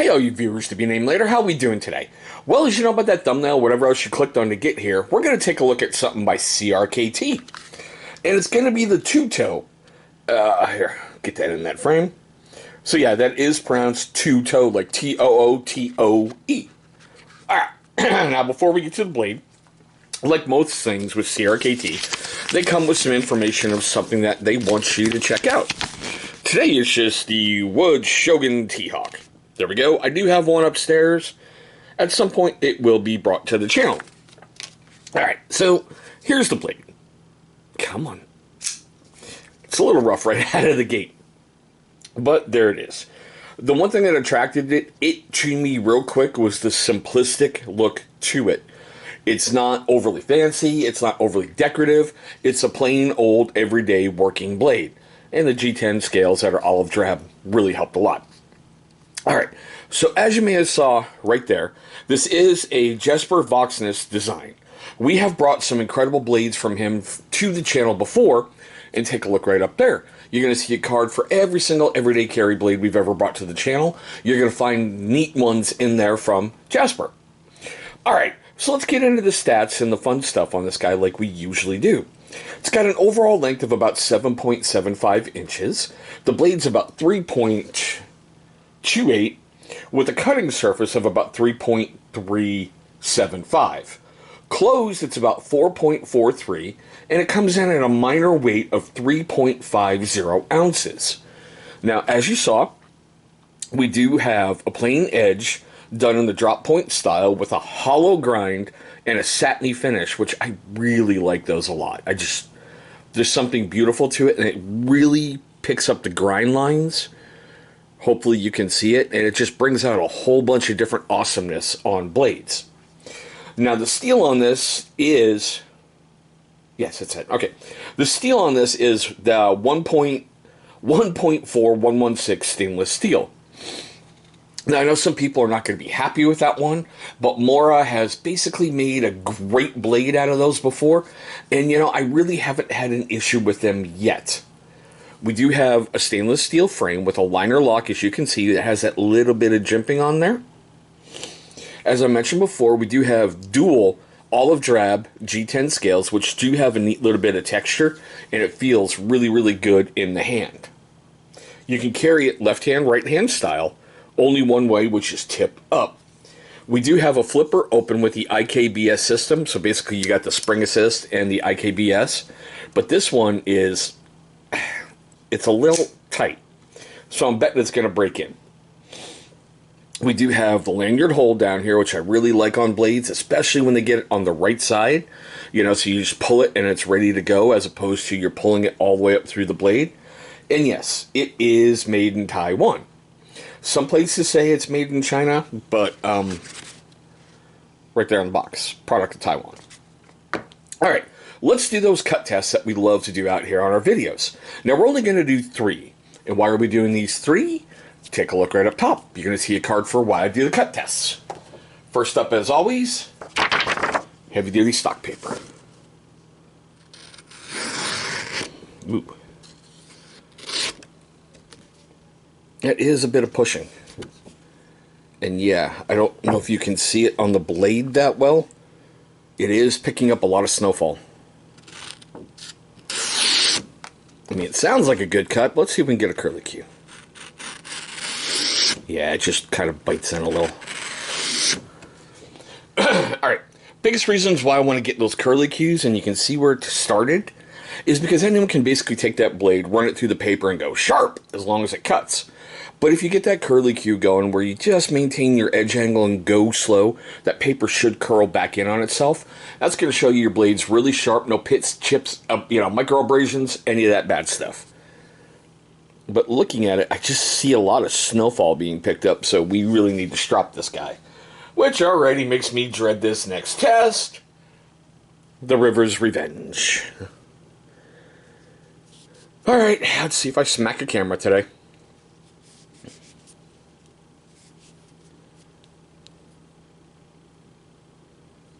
Hey all you viewers to be named later, how we doing today? Well, as you know about that thumbnail, whatever else you clicked on to get here, we're going to take a look at something by CRKT. And it's going to be the Tueto. Here, get that in that frame. So yeah, that is pronounced Tueto, like T-O-O-T-O-E. Alright, now before we get to the blade, like most things with CRKT, they come with some information of something that they want you to check out. Today is just the Wood Shogun T-Hawk. There we go. I do have one upstairs. At some point, it will be brought to the channel. Alright, so here's the blade. Come on. It's a little rough right out of the gate. But there it is. The one thing that attracted it to me real quick was the simplistic look to it. It's not overly fancy. It's not overly decorative. It's a plain old everyday working blade. And the G10 scales that are olive drab really helped a lot. Alright, so as you may have saw right there, this is a Jesper Voxness design. We have brought some incredible blades from him to the channel before, and take a look right up there. You're going to see a card for every single everyday carry blade we've ever brought to the channel. You're going to find neat ones in there from Jesper. Alright, so let's get into the stats and the fun stuff on this guy like we usually do. It's got an overall length of about 7.75 inches. The blade's about 3.28 with a cutting surface of about 3.375. Closed, it's about 4.43, and it comes in at a minor weight of 3.50 ounces. Now, as you saw, we do have a plain edge done in the drop point style with a hollow grind and a satiny finish, which I really like those a lot. There's something beautiful to it, and it really picks up the grind lines. Hopefully you can see it, and it just brings out a whole bunch of different awesomeness on blades. Now the steel on this is, yes, that's it. Okay, the steel on this is the 1.4116 stainless steel. Now I know some people are not going to be happy with that one, but Mora has basically made a great blade out of those before, and you know, I really haven't had an issue with them yet. We do have a stainless steel frame with a liner lock, as you can see, that has that little bit of jimping on there. As I mentioned before, we do have dual olive drab G10 scales, which do have a neat little bit of texture, and it feels really, really good in the hand. You can carry it left hand, right hand style, only one way, which is tip up. We do have a flipper open with the IKBS system, so basically you got the spring assist and the IKBS, but this one is, it's a little tight, so I'm betting it's going to break in. We do have the lanyard hole down here, which I really like on blades, especially when they get it on the right side. You know, so you just pull it and it's ready to go, as opposed to you're pulling it all the way up through the blade. And yes, it is made in Taiwan. Some places say it's made in China, but right there on the box, product of Taiwan. Alright, let's do those cut tests that we love to do out here on our videos. Now we're only going to do 3. And why are we doing these 3? Take a look right up top. You're going to see a card for why I do the cut tests. First up, as always, heavy duty stock paper. Ooh. It is a bit of pushing. And yeah, I don't know if you can see it on the blade that well. It is picking up a lot of snowfall. I mean, it sounds like a good cut. Let's see if we can get a curlicue. Yeah, it just kind of bites in a little. Alright, biggest reasons why I want to get those curlicues, and you can see where it started, is because anyone can basically take that blade, run it through the paper, and go sharp, as long as it cuts. But if you get that curlicue going, where you just maintain your edge angle and go slow, that paper should curl back in on itself. That's going to show you your blade's really sharp, no pits, chips, micro abrasions, any of that bad stuff. But looking at it, I just see a lot of snowfall being picked up, so we really need to strop this guy. Which already makes me dread this next test. The River's Revenge. Alright, let's see if I smack a camera today.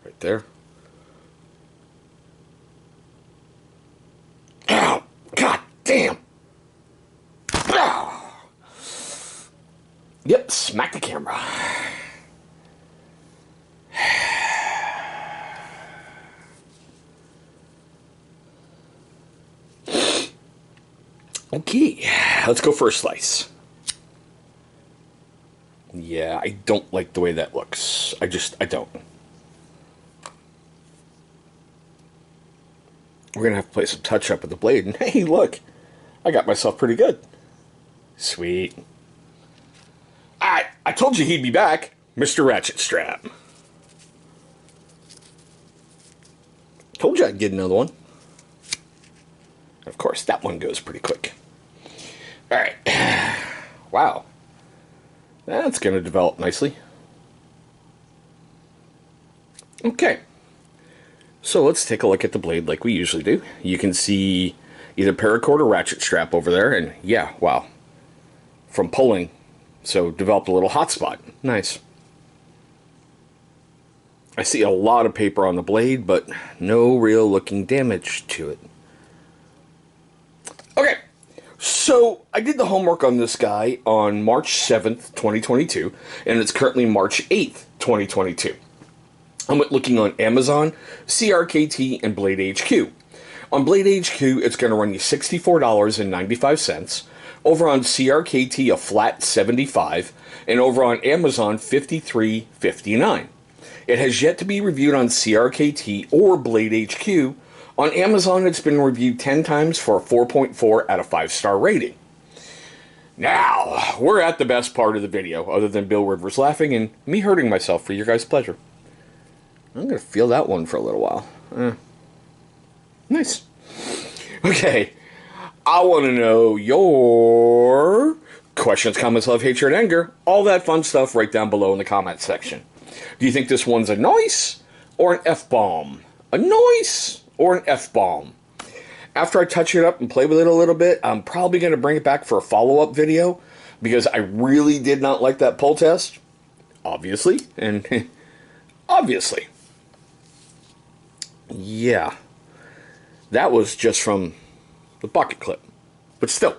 Right there. Ow! God damn! smack the camera. Okay, let's go for a slice. Yeah, I don't like the way that looks. I don't. We're going to have to play some touch-up with the blade. And hey, look, I got myself pretty good. Sweet. I told you he'd be back, Mr. Ratchet Strap. Told you I'd get another one. Of course, that one goes pretty quick. All right. Wow. That's going to develop nicely. Okay. So let's take a look at the blade like we usually do. You can see either paracord or ratchet strap over there. And yeah, wow. From pulling. So developed a little hot spot. Nice. I see a lot of paper on the blade, but no real looking damage to it. Okay. So I did the homework on this guy on March 7th, 2022. And it's currently March 8th, 2022. I'm looking on Amazon, CRKT, and Blade HQ. On Blade HQ, it's going to run you $64.95. Over on CRKT, a flat $75, and over on Amazon, $53.59. It has yet to be reviewed on CRKT or Blade HQ. On Amazon, it's been reviewed 10 times for a 4.4 out of 5-star rating. Now, we're at the best part of the video, other than Bill Rivers laughing and me hurting myself for your guys' pleasure. I'm going to feel that one for a little while. Nice. Okay. I want to know your questions, comments, love, hatred, anger, all that fun stuff right down below in the comments section. Do you think this one's a nice or an F-bomb? A nice or an F-bomb? After I touch it up and play with it a little bit, I'm probably going to bring it back for a follow-up video because I really did not like that pull test. Obviously. And obviously. Yeah. That was just from the bucket clip. But still.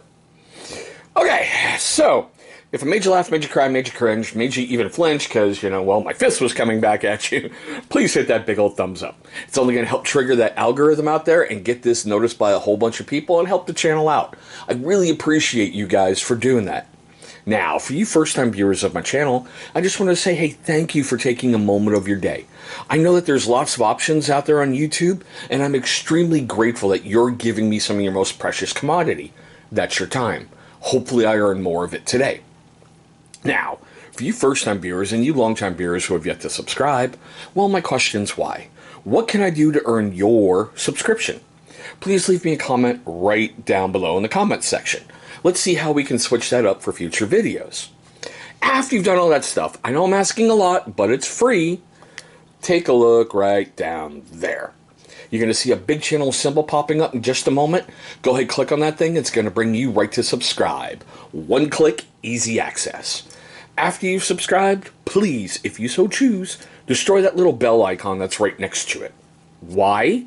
Okay, so if I made you laugh, made you cry, made you cringe, made you even flinch because, well, my fist was coming back at you, please hit that big old thumbs up. It's only going to help trigger that algorithm out there and get this noticed by a whole bunch of people and help the channel out. I really appreciate you guys for doing that. Now, for you first-time viewers of my channel, I just want to say, hey, thank you for taking a moment of your day. I know that there's lots of options out there on YouTube, and I'm extremely grateful that you're giving me some of your most precious commodity. That's your time. Hopefully I earn more of it today. Now, for you first-time viewers and you long-time viewers who have yet to subscribe, well, my question's why? What can I do to earn your subscription? Please leave me a comment right down below in the comments section. Let's see how we can switch that up for future videos. After you've done all that stuff, I know I'm asking a lot, but it's free. Take a look right down there. You're going to see a big channel symbol popping up in just a moment. Go ahead, click on that thing. It's going to bring you right to subscribe. One click, easy access. After you've subscribed, please, if you so choose, destroy that little bell icon that's right next to it. Why?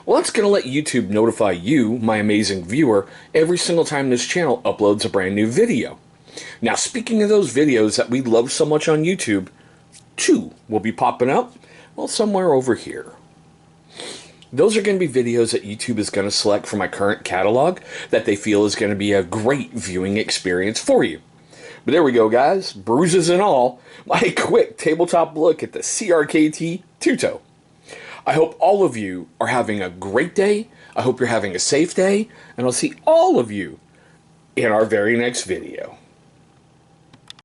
Well, that's going to let YouTube notify you, my amazing viewer, every single time this channel uploads a brand new video. Now, speaking of those videos that we love so much on YouTube, 2 will be popping up, well, somewhere over here. Those are going to be videos that YouTube is going to select from my current catalog that they feel is going to be a great viewing experience for you. But there we go, guys. Bruises and all, my quick tabletop look at the CRKT Tueto. I hope all of you are having a great day. I hope you're having a safe day. And I'll see all of you in our very next video.